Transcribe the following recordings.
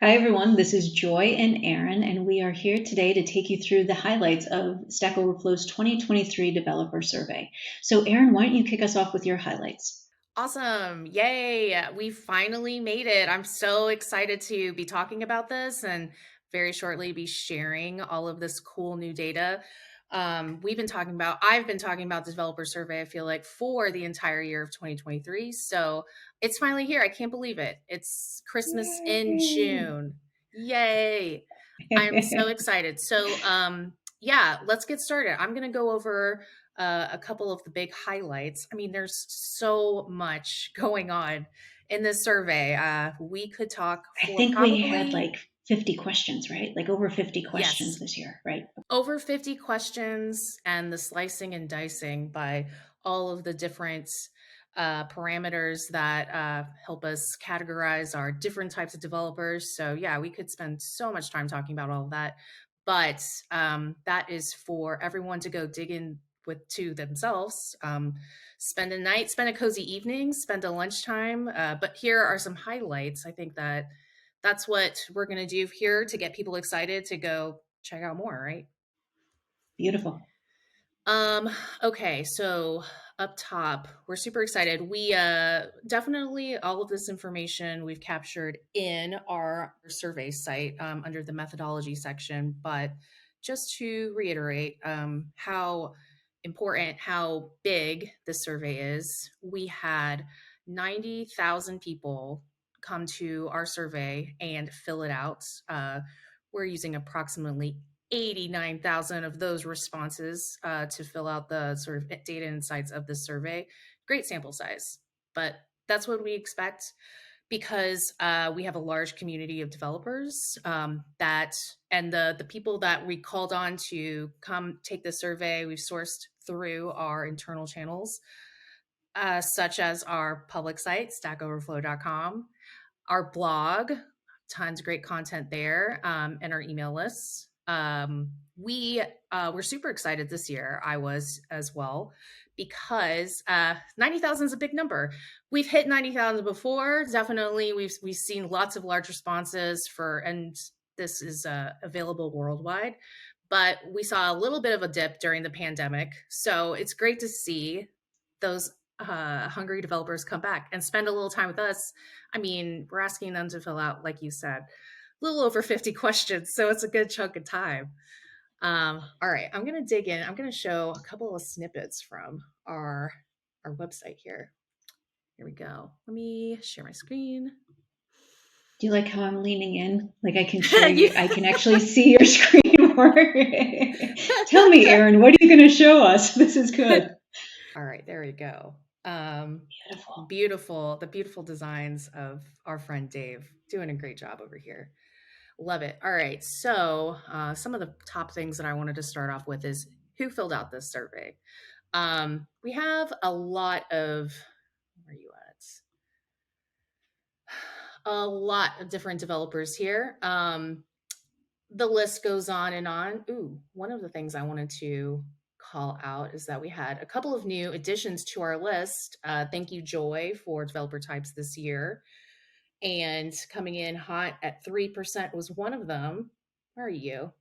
Hi, everyone. This is Joy and Erin, and we are here today to take you through the highlights of Stack Overflow's 2023 Developer Survey. So, Erin, why don't you kick us off with your highlights? Awesome. Yay. We finally made it. I'm so excited to be talking about this and very shortly be sharing all of this cool new data. I've been talking about the developer survey, I feel like, for the entire year of 2023. So it's finally here. I can't believe it. It's Christmas in Yay! June. Yay. I'm so excited. Yeah, let's get started. I'm going to go over a couple of the big highlights. I mean, there's so much going on in this survey. We could talk I for think we had probably, like 50 questions, right? Like over 50 questions yes, this year, right? over 50 questions and the slicing and dicing by all of the different parameters that help us categorize our different types of developers. So, yeah, we could spend so much time talking about all of that. But that is for everyone to go dig in with to themselves. Spend a night, spend a cozy evening, spend a lunchtime. But here are some highlights. I think that's what we're going to do here to get people excited to go check out more, right? Beautiful. Um, okay, so up top, we're super excited. We definitely all of this information we've captured in our survey site under the methodology section, but just to reiterate how important, how big this survey is, we had 90,000 people come to our survey and fill it out. We're using approximately 89,000 of those responses to fill out the sort of data insights of the survey. Great sample size, but that's what we expect because we have a large community of developers and the people that we called on to come take the survey, we've sourced through our internal channels, such as our public site, stackoverflow.com, our blog, tons of great content there, and our email lists. We were super excited this year. I was as well because 90,000 is a big number. We've hit 90,000 before. Definitely, we've seen lots of large responses and this is available worldwide. But we saw a little bit of a dip during the pandemic, so it's great to see those hungry developers come back and spend a little time with us. I mean, we're asking them to fill out, like you said, a little over 50 questions. So it's a good chunk of time. All right, I'm going to dig in. I'm going to show a couple of snippets from our website here. Here we go. Let me share my screen. Do you like how I'm leaning in? Like I can show you, I can actually see your screen more. Tell me, Erin, what are you going to show us? This is good. All right, there we go. Um, Beautiful. the beautiful designs of our friend Dave, doing a great job over here. Love it. All right. So, some of the top things that I wanted to start off with is who filled out this survey. We have a lot of, where are you at? A lot of different developers here. The list goes on and on. Ooh, one of the things I wanted to call out is that we had a couple of new additions to our list. Thank you, Joy, for developer types this year. And coming in hot at 3% was one of them. Where are you?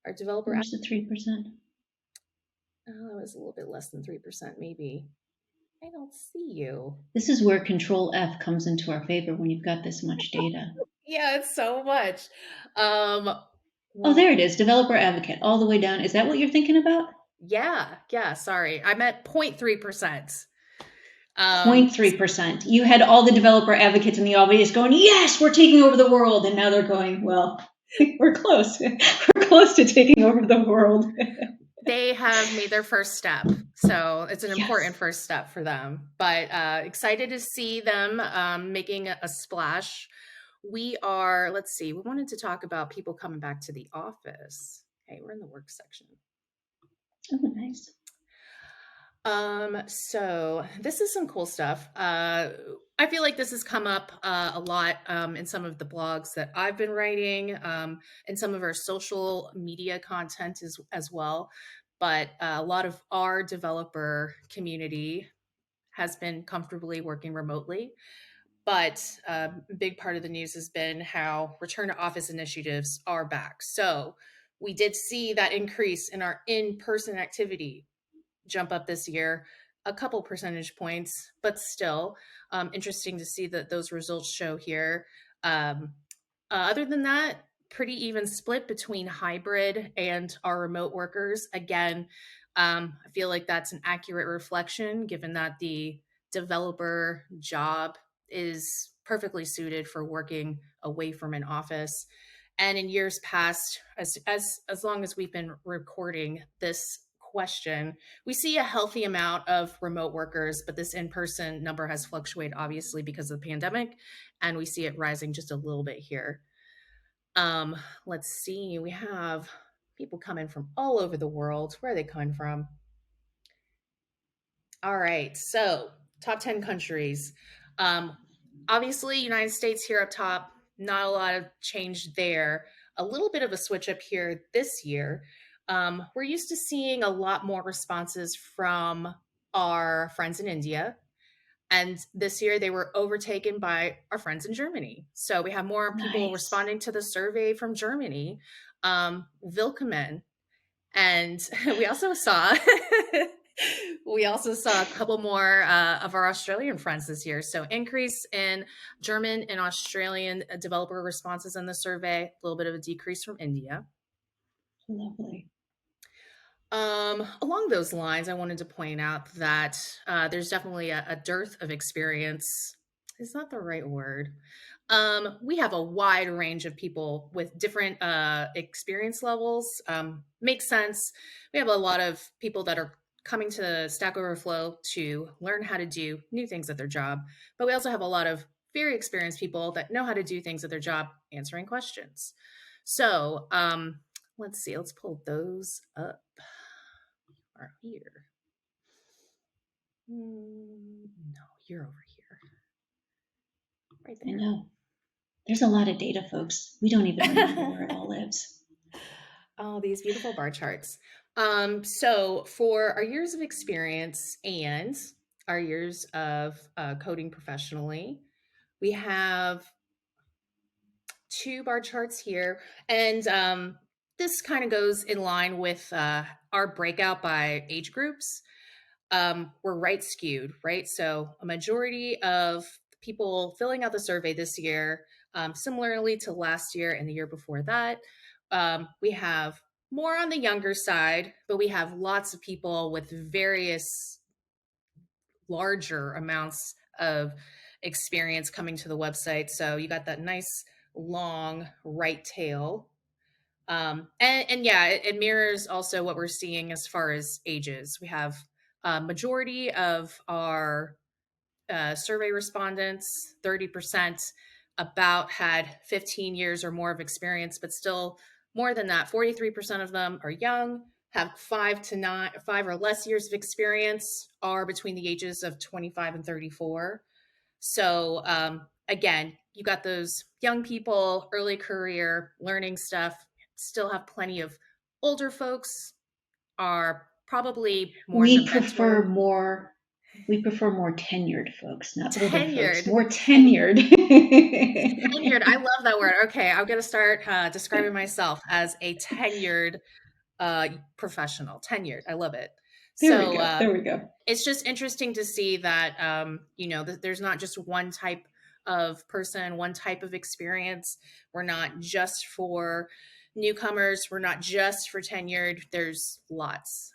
Our developer, Where's the 3%? oh, it was a little bit less than 3%, maybe. I don't see you. This is where Control F comes into our favor when you've got this much data. Yeah, it's so much. Um, Oh, well, there it is, developer advocate, all the way down. Is that what you're thinking about? yeah, sorry. I'm at 0.3%. Um, 0.3%. You had all the developer advocates in the audience going, yes, we're taking over the world. And now they're going, well, we're close. We're close to taking over the world. they have made their first step. So it's an Yes. important first step for them. But excited to see them making a splash. Let's see, we wanted to talk about people coming back to the office. Okay, we're in the work section. Oh, nice. So this is some cool stuff. I feel like this has come up a lot in some of the blogs that I've been writing, and some of our social media content as well. But a lot of our developer community has been comfortably working remotely. But a big part of the news has been how return to office initiatives are back. So we did see that increase in our in-person activity jump up this year, a couple percentage points, but still interesting to see that those results show here. Other than that, pretty even split between hybrid and our remote workers. Again, I feel like that's an accurate reflection given that the developer job is perfectly suited for working away from an office. And in years past, as long as we've been recording this question, we see a healthy amount of remote workers, but this in-person number has fluctuated obviously because of the pandemic, and we see it rising just a little bit here. Let's see, we have people coming from all over the world. Where are they coming from? All right, so top 10 countries. Um, Obviously, United States here up top, not a lot of change there. A little bit of a switch up here this year. We're used to seeing a lot more responses from our friends in India. And this year they were overtaken by our friends in Germany. So we have more people Nice. responding to the survey from Germany. Willkommen. And we also saw we also saw a couple more of our Australian friends this year. So increase in German and Australian developer responses in the survey, a little bit of a decrease from India. Lovely. Along those lines, I wanted to point out that there's definitely a dearth of experience. Is not the right word. We have a wide range of people with different experience levels. Makes sense. We have a lot of people that are coming to Stack Overflow to learn how to do new things at their job, but we also have a lot of very experienced people that know how to do things at their job, answering questions. So let's see. Let's pull those up. Are here. No, you're over here. Right I there. know. There's a lot of data, folks. We don't even remember where it all lives. Oh, these beautiful bar charts. So for our years of experience and our years of coding professionally, we have two bar charts here. And this kind of goes in line with our breakout by age groups. We're right skewed, right? So a majority of people filling out the survey this year, similarly to last year and the year before that, we have more on the younger side, but we have lots of people with various larger amounts of experience coming to the website. So you got that nice long right tail. And yeah, it mirrors also what we're seeing as far as ages. We have a majority of our survey respondents, 30%, about had 15 years or more of experience, but still more than that, 43% of them are young, have 5 or less years of experience, are between the ages of 25 and 34. So again, you got those young people, early career, learning stuff, still have plenty of older folks, are probably more in the We mentor. prefer more we prefer more tenured folks, not older folks, Tenured. more tenured. Tenured. I love that word. Okay, I'm going to start describing myself as a tenured professional. Tenured. I love it. There we So go. There we go. it's just interesting to see that there's not just one type of person, one type of experience. We're not just for newcomers. We're not just for tenured. There's lots.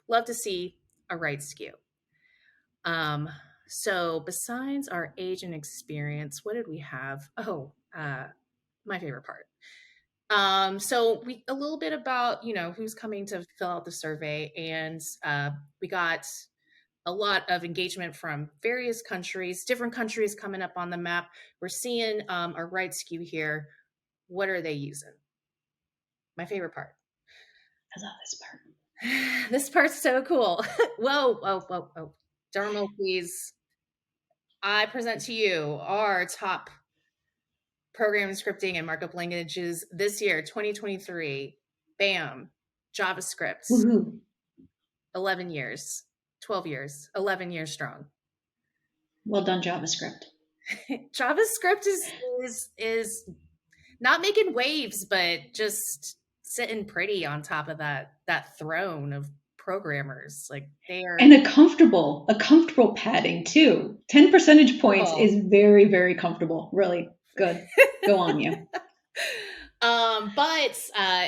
Love to see a right skew. Um, so besides our age and experience, what did we have? Oh, my favorite part. So we a little bit about who's coming to fill out the survey, and we got a lot of engagement from various countries, different countries coming up on the map. We're seeing a right skew here. What are they using? My favorite part. I love this part. This part's so cool. Whoa, whoa, whoa, whoa. Dermo, please. I present to you our top programming, scripting, and markup languages this year, 2023. Bam. JavaScript. Woohoo. 11 years, 12 years, 11 years strong. Well done, JavaScript. JavaScript is not making waves, but just sitting pretty on top of that throne of programmers. Like they are And a comfortable padding too. 10 percentage points comfortable. is very, very comfortable. Really good. Go on, you. But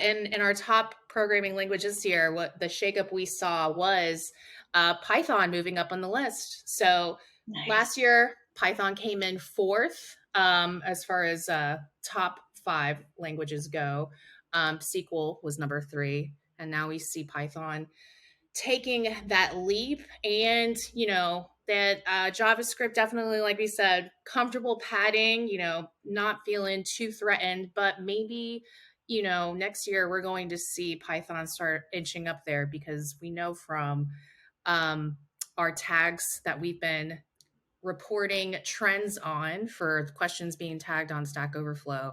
in our top programming languages here, what the shakeup we saw was Python moving up on the list. So last Nice. year, Python came in fourth as far as top five languages go. SQL was number three, and now we see Python taking that leap. And that JavaScript, definitely, like we said, comfortable padding, not feeling too threatened, but maybe next year we're going to see Python start inching up there, because we know from um, our tags that we've been reporting trends on for questions being tagged on Stack Overflow,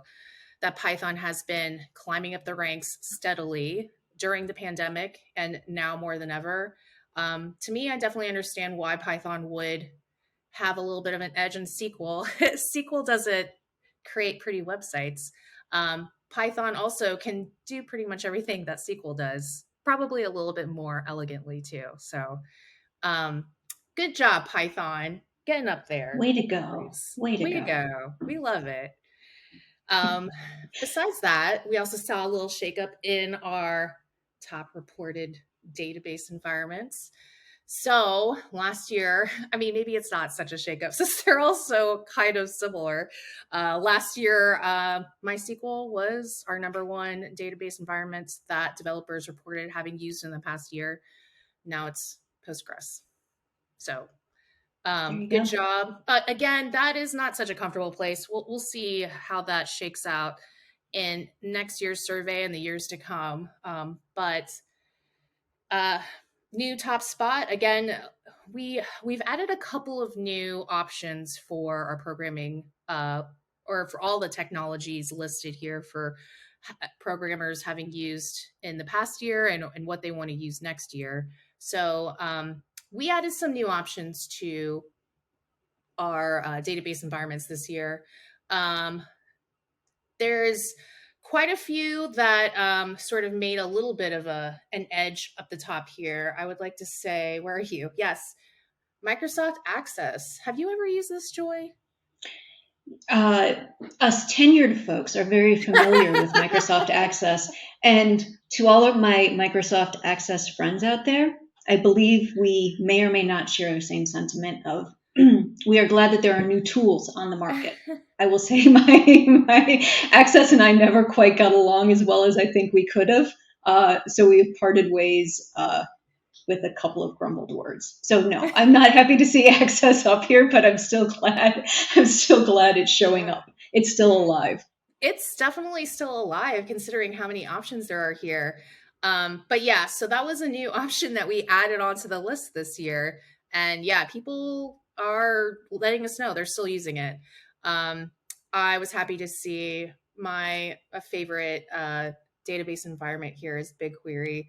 that Python has been climbing up the ranks steadily during the pandemic and now more than ever. To me, I definitely understand why Python would have a little bit of an edge in SQL. SQL doesn't create pretty websites. Python also can do pretty much everything that SQL does, probably a little bit more elegantly too. So, um, good job, Python, getting up there. Way to go. Way to Way to go. go. We love it. Um, Besides that, we also saw a little shakeup in our top reported database environments. So last year, I mean, maybe it's not such a shakeup since they're also kind of similar. Last year, MySQL was our number one database environment that developers reported having used in the past year. Now it's Postgres. So There you good go. job. Again, that is not such a comfortable place. We'll see how that shakes out in next year's survey and the years to come. But uh, new top spot again. We've added a couple of new options for our programming, or for all the technologies listed here for programmers having used in the past year, and what they want to use next year. So we added some new options to our database environments this year. Um, there's quite a few that sort of made a little bit of an edge up the top here. I would like to say, where are you? Yes, Microsoft Access. Have you ever used this, Joy? Uh, Us tenured folks are very familiar with Microsoft Access. And to all of my Microsoft Access friends out there, I believe we may or may not share the same sentiment of we are glad that there are new tools on the market. I will say my Access and I never quite got along as well as I think we could have. So we've parted ways with a couple of grumbled words. So no, I'm not happy to see Access up here, but I'm still glad. I'm still glad it's showing up. It's still alive. It's definitely still alive considering how many options there are here. But yeah, so that was a new option that we added onto the list this year. And yeah, people are letting us know they're still using it. Um, I was happy to see my favorite database environment here is BigQuery.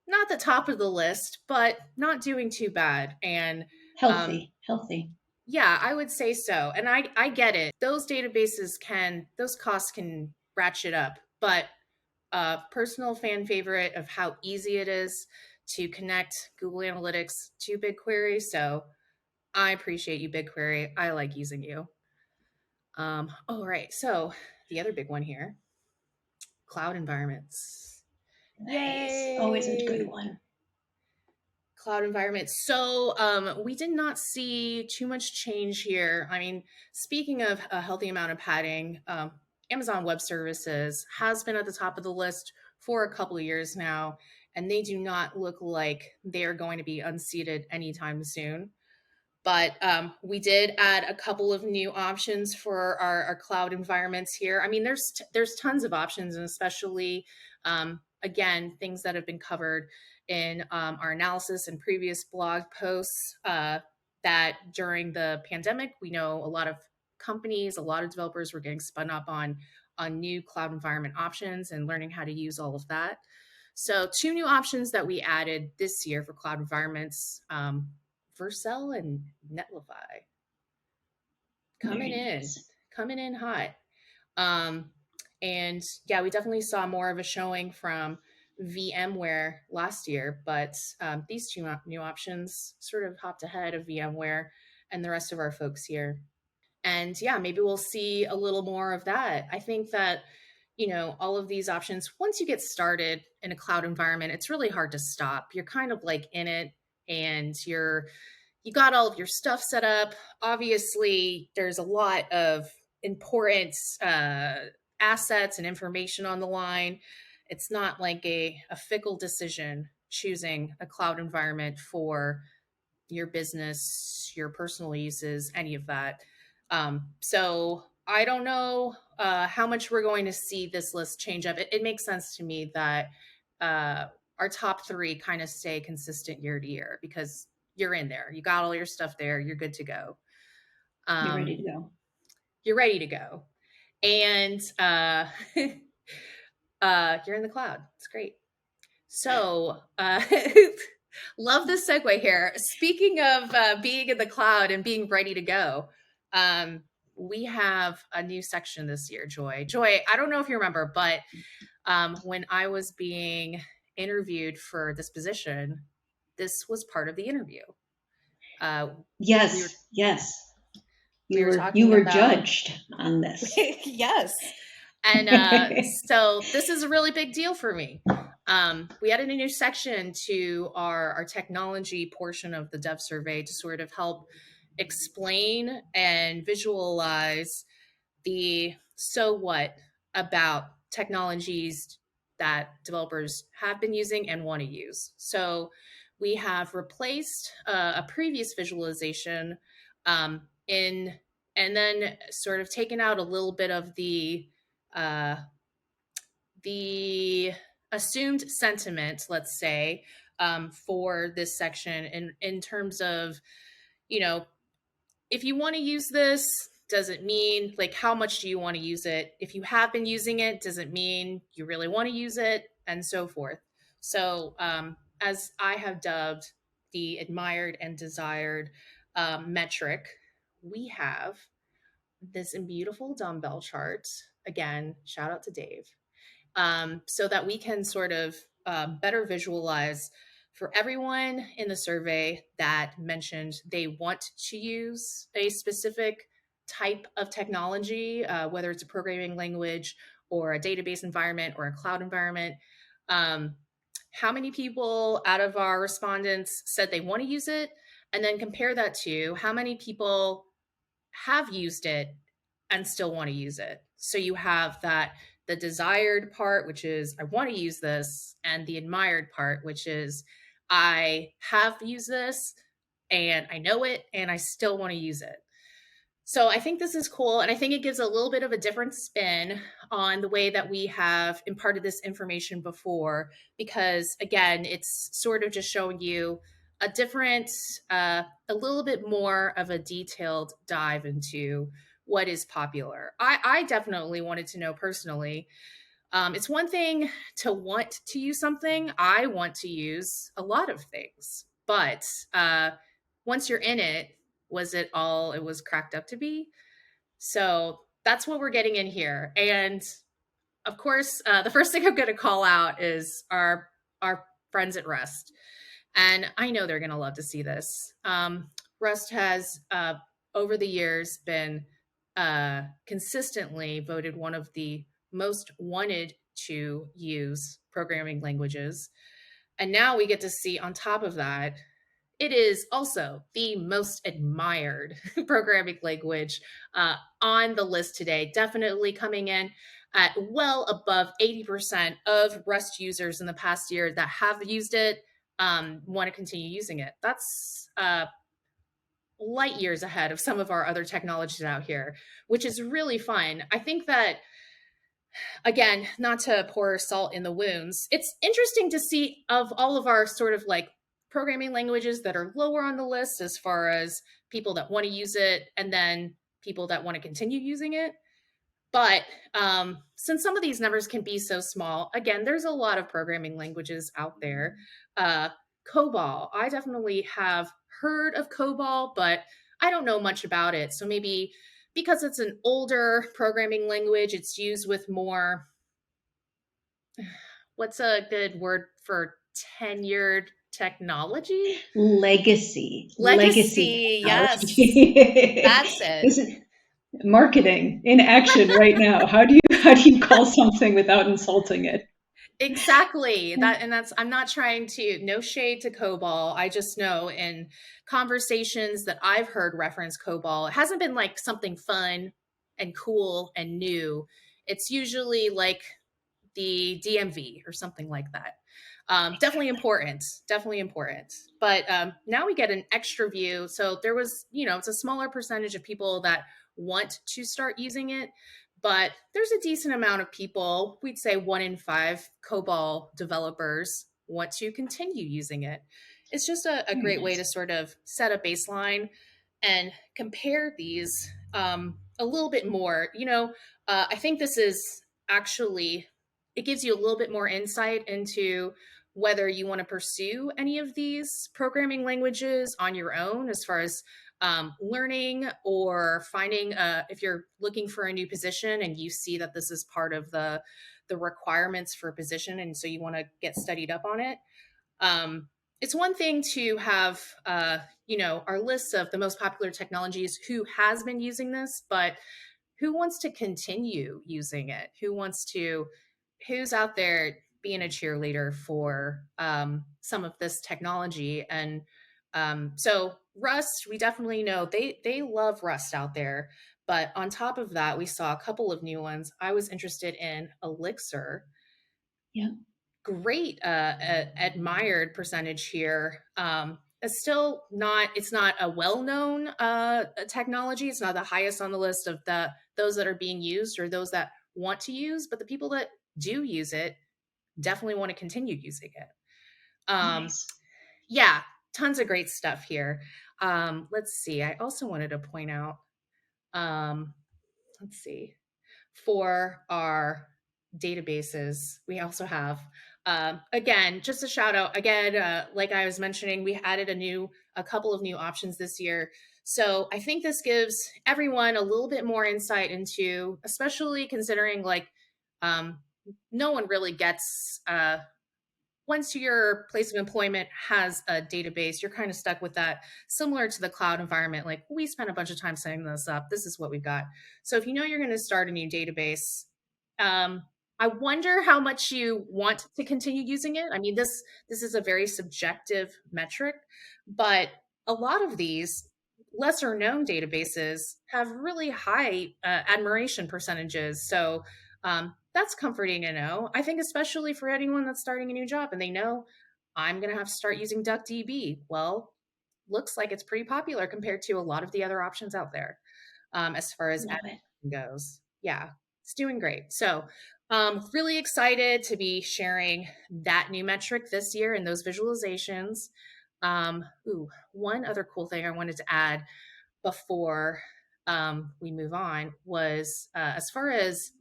Not the top of the list, but not doing too bad. And um, Healthy, healthy. yeah, I would say so. And I get it. Those costs can ratchet up, but personal fan favorite of how easy it is to connect Google Analytics to BigQuery. So I appreciate you, BigQuery. I like using you. All right. So the other big one here, cloud environments. Nice. Always a good Yay. one. Cloud environment. So we did not see too much change here. I mean, speaking of a healthy amount of padding, Amazon Web Services has been at the top of the list for a couple of years now, and they do not look like they are going to be unseated anytime soon. But we did add a couple of new options for our cloud environments here. I mean, there's tons of options, and especially again, things that have been covered in our analysis and previous blog posts. That during the pandemic, we know a lot of companies, a lot of developers were getting spun up on new cloud environment options and learning how to use all of that. So, two new options that we added this year for cloud environments. Vercel and Netlify. coming Very in, nice. coming in hot. Um, and yeah, we definitely saw more of a showing from VMware last year, but these two new options sort of hopped ahead of VMware and the rest of our folks here. And yeah, maybe we'll see a little more of that. I think that, all of these options, once you get started in a cloud environment, it's really hard to stop. You're kind of like in it, and you got all of your stuff set up. Obviously, there's a lot of important assets and information on the line. It's not like a fickle decision choosing a cloud environment for your business, your personal uses, any of that. So I don't know how much we're going to see this list change up. It makes sense to me that uh, our top three kind of stay consistent year to year because you're in there. You got all your stuff there. You're good to go. You're ready Um, to go. you're ready to go. And you're in the cloud. It's great. So, love this segue here. Speaking of being in the cloud and being ready to go, um, we have a new section this year, Joy. Joy, I don't know if you remember, but when I was being interviewed for this position, this was part of the interview. Uh, we were Yes, yes. we You were were you talking were about judged on this. yes. And so this is a really big deal for me. We added a new section to our technology portion of the dev survey to sort of help explain and visualize the so what about technologies that developers have been using and want to use. So we have replaced a previous visualization in and then sort of taken out a little bit of uh, the assumed sentiment, let's say, for this section in terms of, you know, if you want to use this, does it mean like how much do you want to use it? If you have been using it, does it mean you really want to use it? And so forth. So, as I have dubbed the admired and desired metric, we have this beautiful dumbbell chart. Again, shout out to Dave, so that we can sort of better visualize for everyone in the survey that mentioned they want to use a specific type of technology, whether it's a programming language or a database environment or a cloud environment. Um, how many people out of our respondents said they want to use it? And then compare that to how many people have used it and still want to use it. So you have that the desired part, which is I want to use this, and the admired part, which is I have used this and I know it and I still want to use it. So I think this is cool. And I think it gives a little bit of a different spin on the way that we have imparted this information before, because again, it's sort of just showing you a different, a little bit more of a detailed dive into what is popular. I definitely wanted to know personally. It's one thing to want to use something. I want to use a lot of things, but once you're in it, was it all it was cracked up to be? So that's what we're getting in here. And of course, the first thing I'm going to call out is our friends at Rust, and I know they're going to love to see this. Rust has over the years been consistently voted one of the most wanted to use programming languages, and now we get to see on top of that it is also the most admired programming language on the list today, definitely coming in at well above 80% of Rust users in the past year that have used it want to continue using it. That's light years ahead of some of our other technologies out here, which is really fun. I think that again, not to pour salt in the wounds, it's interesting to see of all of our sort of like programming languages that are lower on the list as far as people that want to use it and then people that want to continue using it. But since some of these numbers can be so small, again, there's a lot of programming languages out there. Uh, COBOL, I definitely have heard of COBOL, but I don't know much about it. So maybe because it's an older programming language, it's used with more, what's a good word for tenured technology? Legacy Legacy, yes, technology. that's it. This is marketing in action right now. How do you call something without insulting it? Exactly. That's I'm not trying to no shade to COBOL. I just know in conversations that I've heard reference COBOL, it hasn't been like something fun and cool and new. It's usually like the DMV or something like that. Definitely Exactly. important, definitely important. But now we get an extra view. So there was, it's a smaller percentage of people that want to start using it, but there's a decent amount of people, we'd say 1 in 5 COBOL developers want to continue using it. It's just a Very great way to nice. sort of set a baseline and compare these a little bit more. I think this is actually, it gives you a little bit more insight into whether you want to pursue any of these programming languages on your own as far as learning or finding if you're looking for a new position and you see that this is part of the requirements for a position and so you want to get studied up on it. It's one thing to have our lists of the most popular technologies, who has been using this, but who wants to continue using it, who's out there being a cheerleader for some of this technology. And so Rust, we definitely know they love Rust out there, but on top of that we saw a couple of new ones. I was interested in Elixir. Yeah. Great admired percentage here. It's still not, it's not a well-known technology. It's not the highest on the list of those that are being used or those that want to use, but the people that do use it definitely want to continue using it. um, Nice. yeah, tons of great stuff here. Let's see, I also wanted to point out, um, let's see, for our databases, we also have, again, just a shout out again, like I was mentioning, we added a couple of new options this year. So I think this gives everyone a little bit more insight into, especially considering like, um, no one really gets, once your place of employment has a database, you're kind of stuck with that, similar to the cloud environment. Like, we spent a bunch of time setting this up. This is what we've got. So if you know you're going to start a new database, um, I wonder how much you want to continue using it. I mean, this is a very subjective metric, but a lot of these lesser known databases have really high admiration percentages. So that's comforting to know. I think especially for anyone that's starting a new job and they know, I'm going to have to start using DuckDB. Well, looks like it's pretty popular compared to a lot of the other options out there, as far as Love it. admin goes. Yeah, it's doing great. So really excited to be sharing that new metric this year and those visualizations. One other cool thing I wanted to add before we move on was, as far as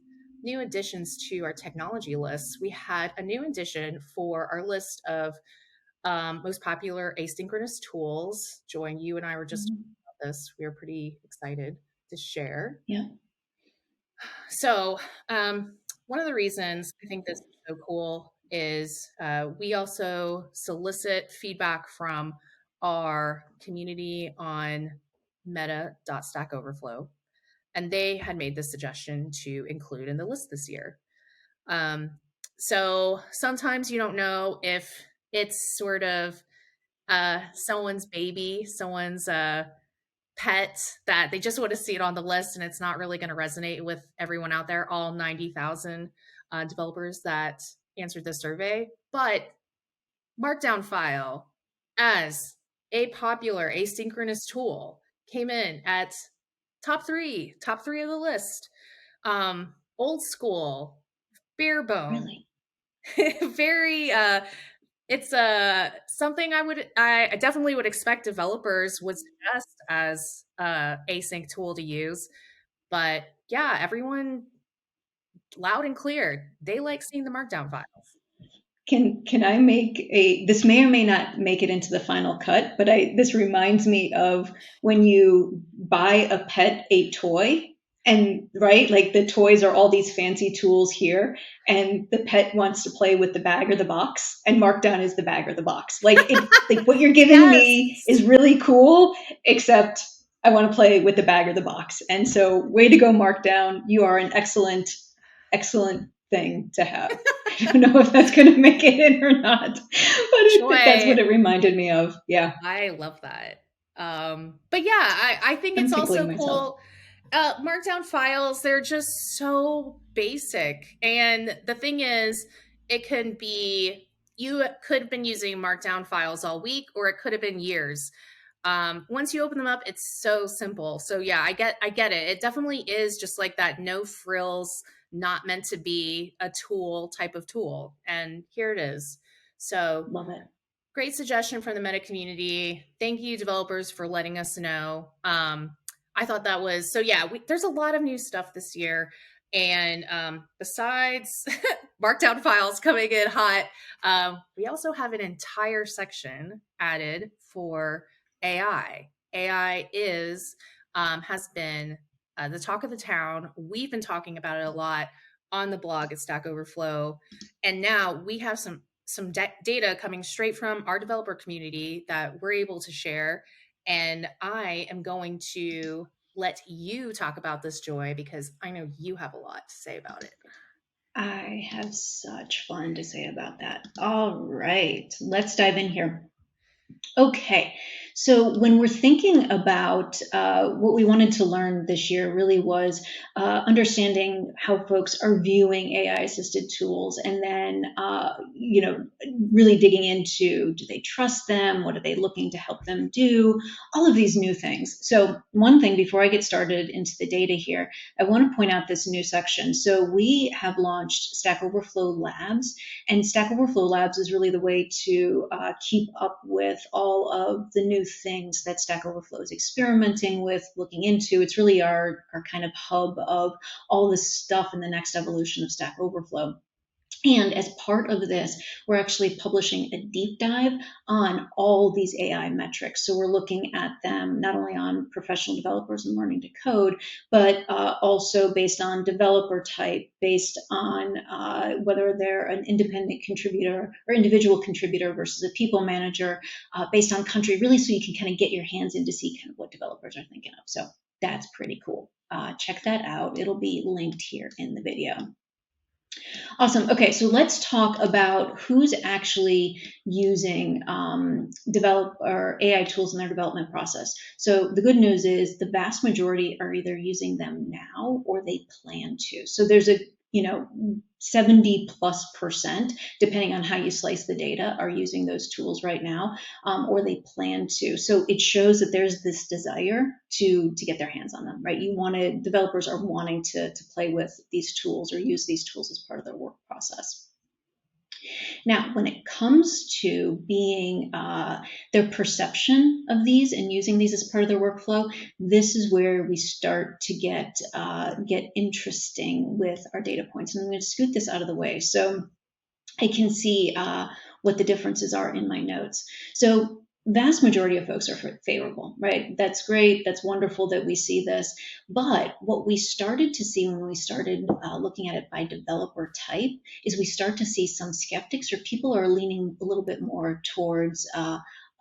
new additions to our technology lists, we had a new addition for our list of most popular asynchronous tools. Joy, you and I were just Mhm. talking about this. We were pretty excited to share. Yeah. So, one of the reasons I think this is so cool is we also solicit feedback from our community on Meta Stack Overflow, and they had made the suggestion to include in the list this year. Um, so sometimes you don't know if it's sort of someone's baby, someone's pet, that they just want to see it on the list and it's not really going to resonate with everyone out there, all 90,000 developers that answered the survey. But Markdown file, as a popular asynchronous tool, came in at top three of the list. Old school, bare bone, Really. very it's something I definitely would expect developers would suggest as a async tool to use. But yeah, everyone loud and clear, they like seeing the Markdown files. Can I make this may or may not make it into the final cut, but this reminds me of when you buy a pet a toy, and right, like the toys are all these fancy tools here, and the pet wants to play with the bag or the box, and Markdown is the bag or the box. Like what you're giving me Yes. is really cool, except I want to play with the bag or the box. And so, way to go, Markdown. You are an excellent thing to have. I don't know if that's going to make it in or not, but that's what Joy. it reminded me of. Yeah, I love that. But yeah, I think I'm it's tickling also myself. cool. Markdown files, they're just so basic. And the thing is, it can be, you could have been using Markdown files all week, or it could have been years. Once you open them up, it's so simple. So yeah, I get it. It definitely is just like that no frills, not meant to be a tool type of tool. And here it is. So Love it. great suggestion from the meta community. Thank you, developers, for letting us know. I thought that was so. Yeah, there's a lot of new stuff this year, and besides Markdown files coming in hot, we also have an entire section added for AI. AI is has been the talk of the town. We've been talking about it a lot on the blog at Stack Overflow, and now we have some data coming straight from our developer community that we're able to share. And I am going to let you talk about this, Joy, because I know you have a lot to say about it. I have such fun to say about that. All right, let's dive in here. Okay, so when we're thinking about what we wanted to learn this year, really was understanding how folks are viewing AI-assisted tools, and then really digging into, do they trust them? What are they looking to help them do? All of these new things. So one thing before I get started into the data here, I want to point out this new section. So we have launched Stack Overflow Labs, and Stack Overflow Labs is really the way to keep up with all of the new things that Stack Overflow is experimenting with, looking into. It's really our kind of hub of all this stuff in the next evolution of Stack Overflow. And as part of this, we're actually publishing a deep dive on all these AI metrics. So we're looking at them not only on professional developers and learning to code, but also based on developer type, based on whether they're an independent contributor or individual contributor versus a people manager, based on country, really, so you can kind of get your hands in to see kind of what developers are thinking of. So that's pretty cool. Check that out. It'll be linked here in the video. Awesome. Okay, so let's talk about who's actually using develop or AI tools in their development process. So the good news is the vast majority are either using them now or they plan to. So there's a 70+%, depending on how you slice the data, are using those tools right now, or they plan to. So it shows that there's this desire to get their hands on them, right? Developers are wanting to play with these tools or use these tools as part of their work process. Now, when it comes to being their perception of these and using these as part of their workflow, this is where we start to get interesting with our data points. And I'm going to scoot this out of the way so I can see what the differences are in my notes. So vast majority of folks are favorable, right? That's great. That's wonderful that we see this. But what we started to see when we started looking at it by developer type is we start to see some skeptics, or people are leaning a little bit more towards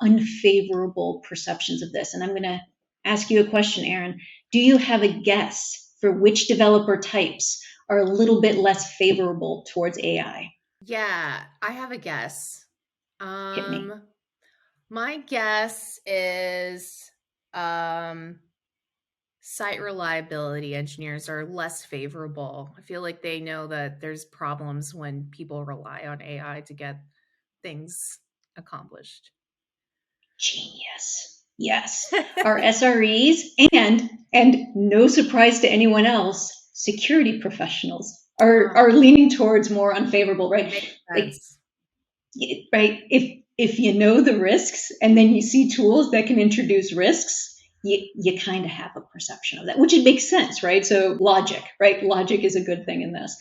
unfavorable perceptions of this. And I'm going to ask you a question, Erin. Do you have a guess for which developer types are a little bit less favorable towards AI? Yeah, I have a guess. Hit me. My guess is site reliability engineers are less favorable. I feel like they know that there's problems when people rely on AI to get things accomplished. Genius. Yes. Our SREs and no surprise to anyone else, security professionals are leaning towards more unfavorable, right? Makes Like, sense. right, if you know the risks and then you see tools that can introduce risks, you kind of have a perception of that, which it makes sense, right? So logic, right? Logic is a good thing in this.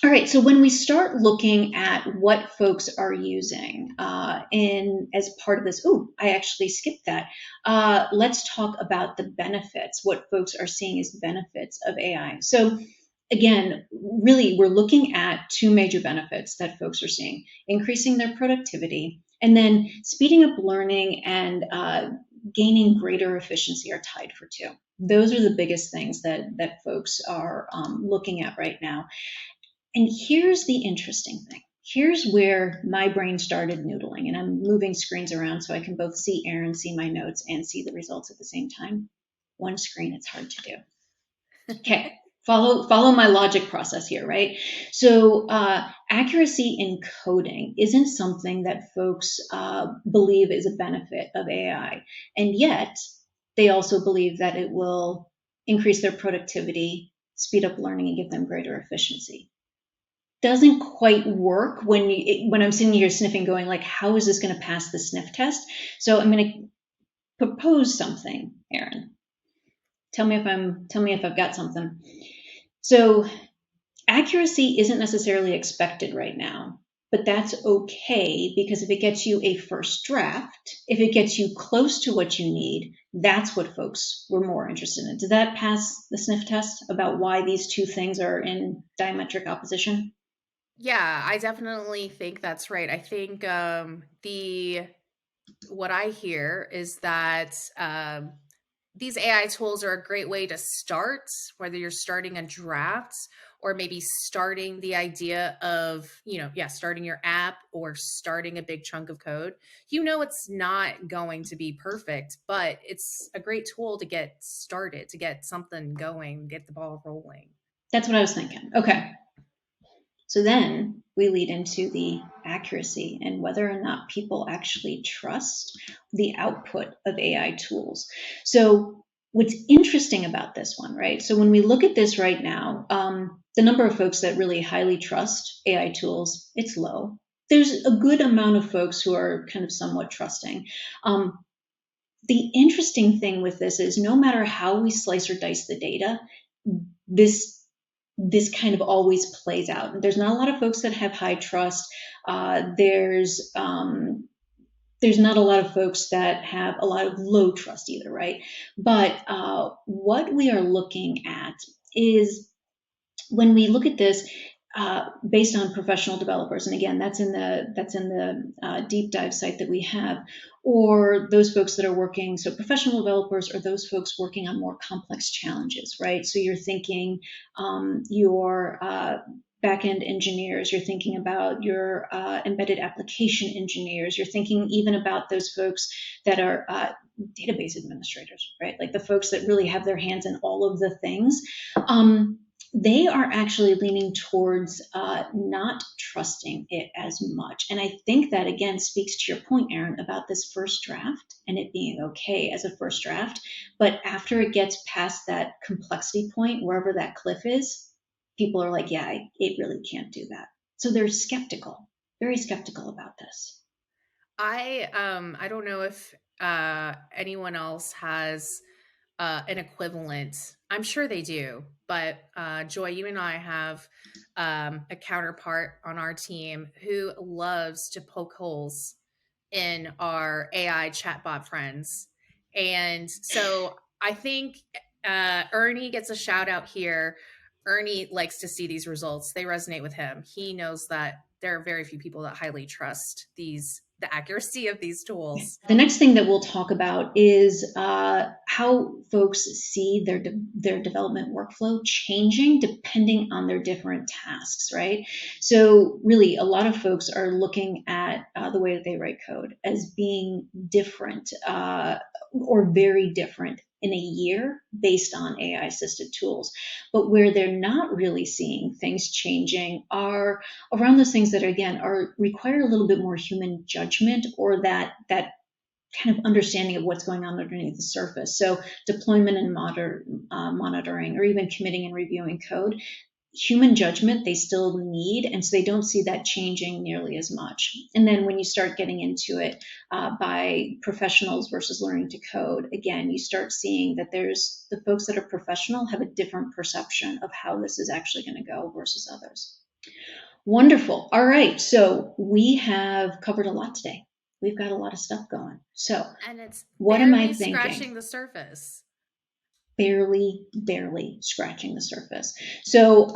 All right, so when we start looking at what folks are using in as part of this, oh, I actually skipped that. Let's talk about the benefits, what folks are seeing as benefits of AI. So again, really, we're looking at two major benefits that folks are seeing: increasing their productivity, and then speeding up learning and gaining greater efficiency are tied for two. Those are the biggest things that folks are looking at right now. And here's the interesting thing. Here's where my brain started noodling, and I'm moving screens around so I can both see Erin, see my notes, and see the results at the same time. One screen, it's hard to do. Okay, follow my logic process here, right? So accuracy in coding isn't something that folks believe is a benefit of AI, and yet they also believe that it will increase their productivity, speed up learning, and give them greater efficiency. Doesn't quite work when I'm sitting here sniffing, going like, how is this going to pass the sniff test? So I'm going to propose something, Erin. Tell me if I've got something. So accuracy isn't necessarily expected right now, but that's okay, because if it gets you a first draft, if it gets you close to what you need, that's what folks were more interested in. Did that pass the sniff test about why these two things are in diametric opposition? Yeah, I definitely think that's right. I think the what I hear is that these AI tools are a great way to start, whether you're starting a draft or maybe starting the idea of, yeah, starting your app or starting a big chunk of code. It's not going to be perfect, but it's a great tool to get started, to get something going, get the ball rolling. That's what I was thinking. Okay. So then we lead into the accuracy and whether or not people actually trust the output of AI tools. So, what's interesting about this one, right? So, when we look at this right now, the number of folks that really highly trust AI tools, it's low. There's a good amount of folks who are kind of somewhat trusting. Um, the interesting thing with this is no matter how we slice or dice the data, this this kind of always plays out. There's not a lot of folks that have high trust. There's not a lot of folks that have a lot of low trust either, right? But what we are looking at is, when we look at this based on professional developers, and again, that's in the deep dive site that we have, or those folks that are working, so professional developers, or those folks working on more complex challenges, right? So you're thinking your back-end engineers, you're thinking about your embedded application engineers, you're thinking even about those folks that are database administrators, right? Like the folks that really have their hands in all of the things. They are actually leaning towards not trusting it as much. And I think that, again, speaks to your point, Erin, about this first draft and it being okay as a first draft. But after it gets past that complexity point, wherever that cliff is, people are like, yeah, it really can't do that. So they're skeptical, very skeptical about this. I don't know if anyone else has an equivalent. I'm sure they do, but Joy, you and I have a counterpart on our team who loves to poke holes in our AI chatbot friends. And so I think Ernie gets a shout out here. Ernie likes to see these results. They resonate with him. He knows that there are very few people that highly trust the accuracy of these tools. The next thing that we'll talk about is how folks see their development workflow changing depending on their different tasks, right? So really, a lot of folks are looking at the way that they write code as being different or very different in a year based on AI assisted tools. But where they're not really seeing things changing are around those things that, again, are require a little bit more human judgment, or that kind of understanding of what's going on underneath the surface. So deployment and monitoring, or even committing and reviewing code, human judgment they still need, and so they don't see that changing nearly as much. And then when you start getting into it by professionals versus learning to code, again, you start seeing that there's the folks that are professional have a different perception of how this is actually going to go versus others. Wonderful. All right. So we have covered a lot today. We've got a lot of stuff going. So And it's what am I barely thinking? scratching the surface. Barely scratching the surface. So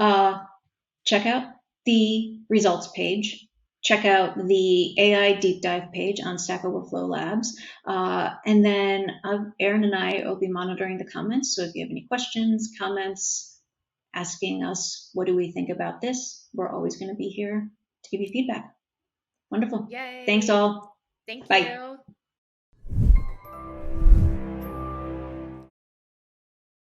check out the results page. Check out the AI deep dive page on Stack Overflow Labs. And then Erin and I will be monitoring the comments. So if you have any questions, comments, asking us, what do we think about this? We're always going to be here to give you feedback. Wonderful. Thanks Yay. all. Thank Bye. you.